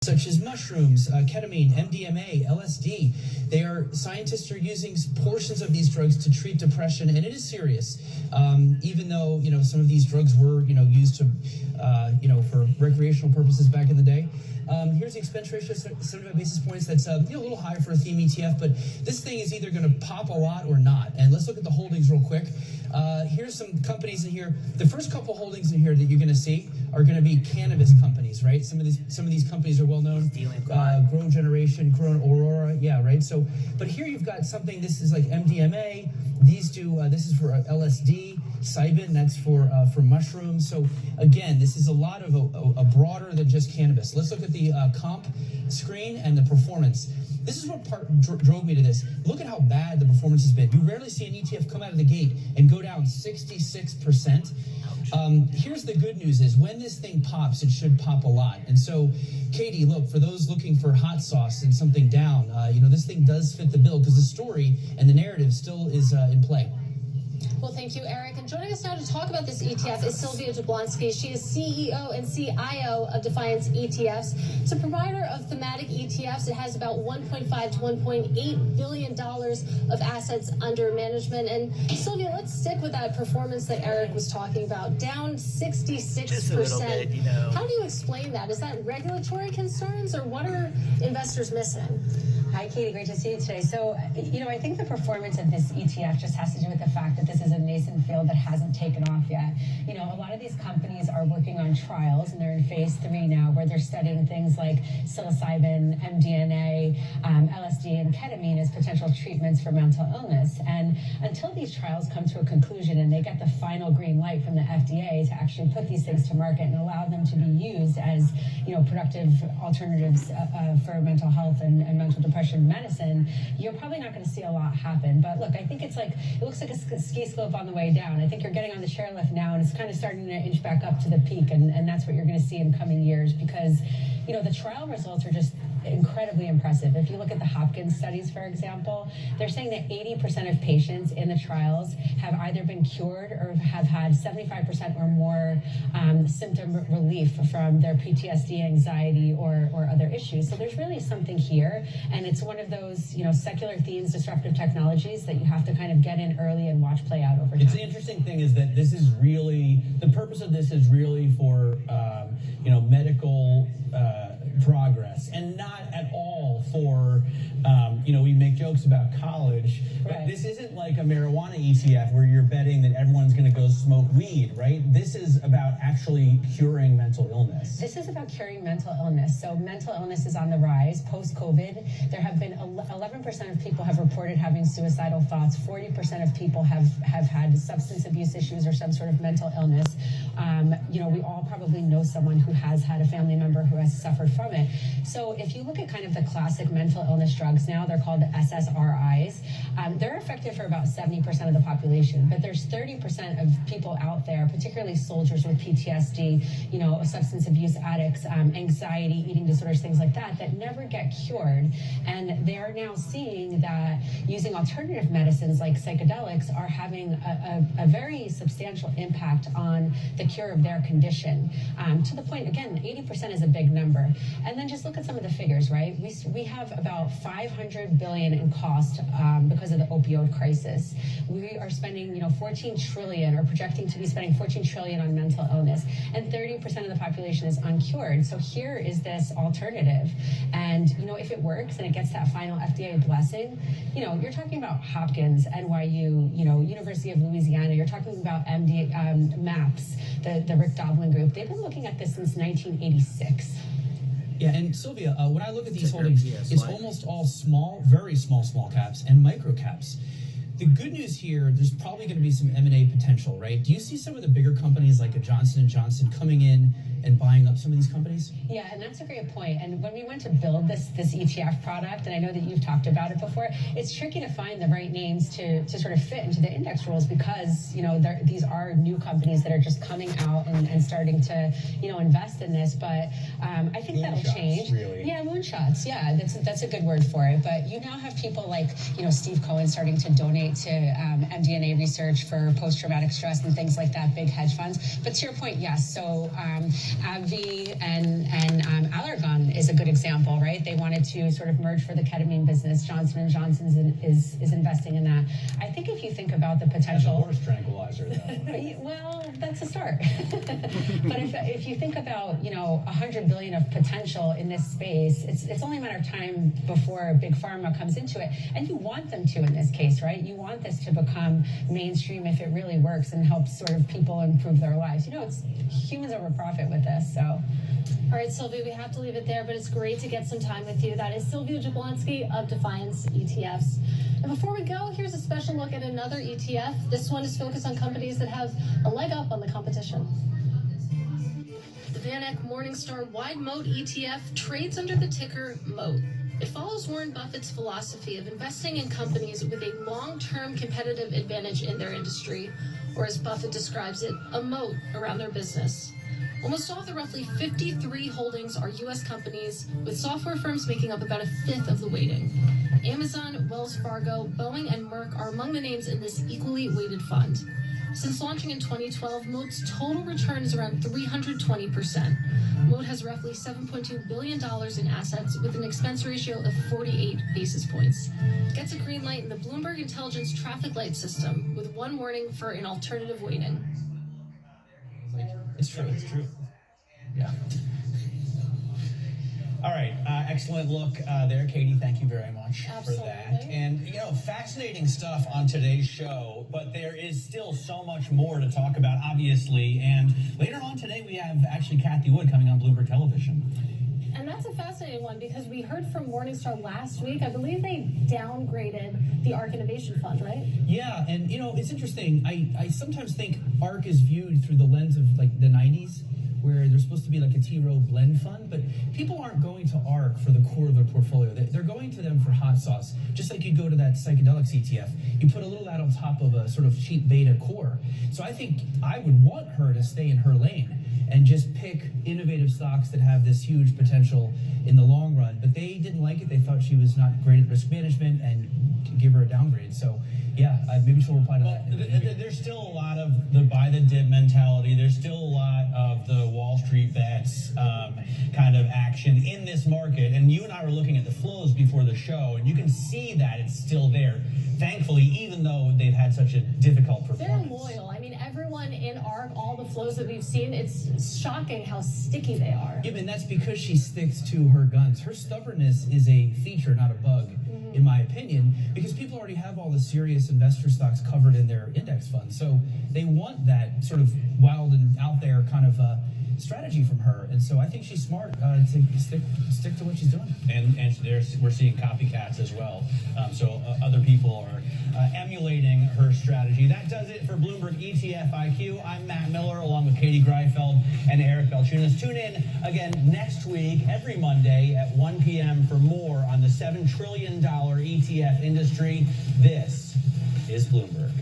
such as mushrooms, ketamine, MDMA, LSD. Scientists are using portions of these drugs to treat depression, and it is serious. Even though some of these drugs were used to for recreational purposes back in the day. Here's the expense ratio, 75 basis points. That's a little higher for a theme ETF, but this thing is either going to pop a lot or not. And let's look at the holdings real quick. Here's some companies in here. The first couple holdings in here that you're going to see are going to be cannabis companies, right? Some of these companies are well known. Grow Generation, Corona, Aurora, yeah, right. So, but here you've got something. This is like MDMA. These do. This is for LSD. Cybin, that's for mushrooms. So again, this is a lot of a broader than just cannabis. Let's look at the comp screen and the performance. This is what drove me to this. Look at how bad the performance has been. You rarely see an ETF come out of the gate and go down 66%. Here's the good news is when this thing pops, it should pop a lot. And so, Katie, look, for those looking for hot sauce and something down, this thing does fit the bill because the story and the narrative still is in play. Well, thank you, Eric. And joining us now to talk about this ETF is Sylvia Jablonski. She is CEO and CIO of Defiance ETFs. It's a provider of thematic ETFs. It has about $1.5 to $1.8 billion of assets under management. And Sylvia, let's stick with that performance that Eric was talking about, down 66%. Just a little bit, How do you explain that? Is that regulatory concerns, or what are investors missing? Hi, Katie. Great to see you today. So, I think the performance of this ETF just has to do with the fact that this is a nascent field that hasn't taken off yet. A lot of these companies are working on trials, and they're in phase 3 now, where they're studying things like psilocybin, MDMA, LSD, and ketamine as potential treatments for mental illness. And until these trials come to a conclusion and they get the final green light from the FDA to actually put these things to market and allow them to be used as, productive alternatives for mental health and mental depression medicine, you're probably not going to see a lot happen. But look, I think it looks like a ski slope on the way down. I think you're getting on the chairlift now, and it's kind of starting to inch back up to the peak, and that's what you're going to see in coming years, because the trial results are just incredibly impressive. If you look at the Hopkins studies, for example, they're saying that 80% of patients in the trials have either been cured or have had 75% or more symptom relief from their PTSD, anxiety, or other issues. So there's really something here, and it's one of those secular themes, disruptive technologies that you have to kind of get in early and watch play out over time. The interesting thing is that this is really, the purpose of this is really for medical progress, and not at all for we make jokes about college, but right. This isn't like a marijuana ETF where you're betting that everyone's going to go smoke weed, right? This is about actually curing mental illness. This is about curing mental illness. So mental illness is on the rise post-COVID. There have been 11% of people have reported having suicidal thoughts. 40% of people have had substance abuse issues or some sort of mental illness. We all probably know someone who has had a family member who has suffered from it. So if you look at kind of the classic mental illness drugs now, they're called SSRIs. They're effective for about 70% of the population, but there's 30% of people out there, particularly soldiers with PTSD, substance abuse addicts, anxiety, eating disorders, things like that never get cured. And they're now seeing that using alternative medicines like psychedelics are having a very substantial impact on the cure of their condition. To the point, again, 80% is a big number. And then just look at some of the figures, right? We have about $500 billion in cost because of the opioid crisis. We are spending, 14 trillion, or projecting to be spending 14 trillion on mental illness, and 30% of the population is uncured. So here is this alternative, and if it works and it gets that final FDA blessing, you're talking about Hopkins, NYU, University of Louisiana. You're talking about MAPS, the Rick Doblin group. They've been looking at this since 1986. Yeah, and Sylvia, when I look at these holdings, it's almost all small, very small caps and micro caps. The good news here, there's probably going to be some M&A potential, right? Do you see some of the bigger companies like a Johnson & Johnson coming in and buying up some of these companies? Yeah, and that's a great point. And when we went to build this ETF product, and I know that you've talked about it before, it's tricky to find the right names to sort of fit into the index rules, because these are new companies that are just coming out and starting to invest in this. But I think that'll change. Really. Yeah, moonshots. Yeah, that's a good word for it. But you now have people like Steve Cohen starting to donate relate to MDNA research for post-traumatic stress and things like that, big hedge funds. But to your point, yes. So AbbVie and Allergan is a good example, right? They wanted to sort of merge for the ketamine business. Johnson & Johnson is investing in that. I think if you think about the potential... As a horse tranquilizer, though. Well, that's a start. But if you think about, $100 billion of potential in this space, it's only a matter of time before big pharma comes into it. And you want them to in this case, right? You want this to become mainstream if it really works and helps sort of people improve their lives. It's humans over profit with this, so. All right, Sylvia, we have to leave it there, but it's great to get some time with you. That is Sylvia Jablonski of Defiance ETFs. And before we go, here's a special look at another ETF. This one is focused on companies that have a leg up on the competition. The VanEck Morningstar Wide Moat ETF trades under the ticker MOAT. It follows Warren Buffett's philosophy of investing in companies with a long-term competitive advantage in their industry, or as Buffett describes it, a moat around their business. Almost all of the roughly 53 holdings are U.S. companies, with software firms making up about a fifth of the weighting. Amazon, Wells Fargo, Boeing, and Merck are among the names in this equally weighted fund. Since launching in 2012, MOAT's total return is around 320%. MOAT has roughly $7.2 billion in assets with an expense ratio of 48 basis points. Gets a green light in the Bloomberg Intelligence traffic light system with one warning for an alternative weighting. It's true. Yeah. All right, excellent look there, Katie. Thank you very much for that. Absolutely. And fascinating stuff on today's show, but there is still so much more to talk about, obviously. And later on today, we have actually Kathy Wood coming on Bloomberg Television. And that's a fascinating one because we heard from Morningstar last week. I believe they downgraded the ARK Innovation Fund, right? Yeah, and it's interesting. I sometimes think ARK is viewed through the lens of like the 90s, where there's supposed to be like a T-row blend fund, but people aren't going to ARK for the core of their portfolio. They're going to them for hot sauce. Just like you go to that psychedelics ETF, you put a little of that on top of a sort of cheap beta core. So I think I would want her to stay in her lane and just pick innovative stocks that have this huge potential in the long run. But they didn't like it. They thought she was not great at risk management and give her a downgrade. So yeah, maybe she'll reply to that. There's still a lot of the buy the dip mentality. There's still a lot of the Wall Street bets kind of action in this market. And you and I were looking at the flows before the show, and you can see that it's still there. Thankfully, even though they've had such a difficult performance. They're loyal. I mean, everyone in ARK, all the flows that we've seen, it's shocking how sticky they are. Yeah, and that's because she sticks to her guns. Her stubbornness is a feature, not a bug, in my opinion, because people already have all the serious investor stocks covered in their index funds. So they want that sort of wild and out there kind of strategy from her. And so I think she's smart to stick to what she's doing. And we're seeing copycats as well. So other people are emulating her strategy. That does it for Bloomberg ETF IQ. I'm Matt Miller, along with Katie Greifeld and Eric Balchunas. Tune in again next week, every Monday at 1 p.m. for more on the $7 trillion ETF industry. This is Bloomberg.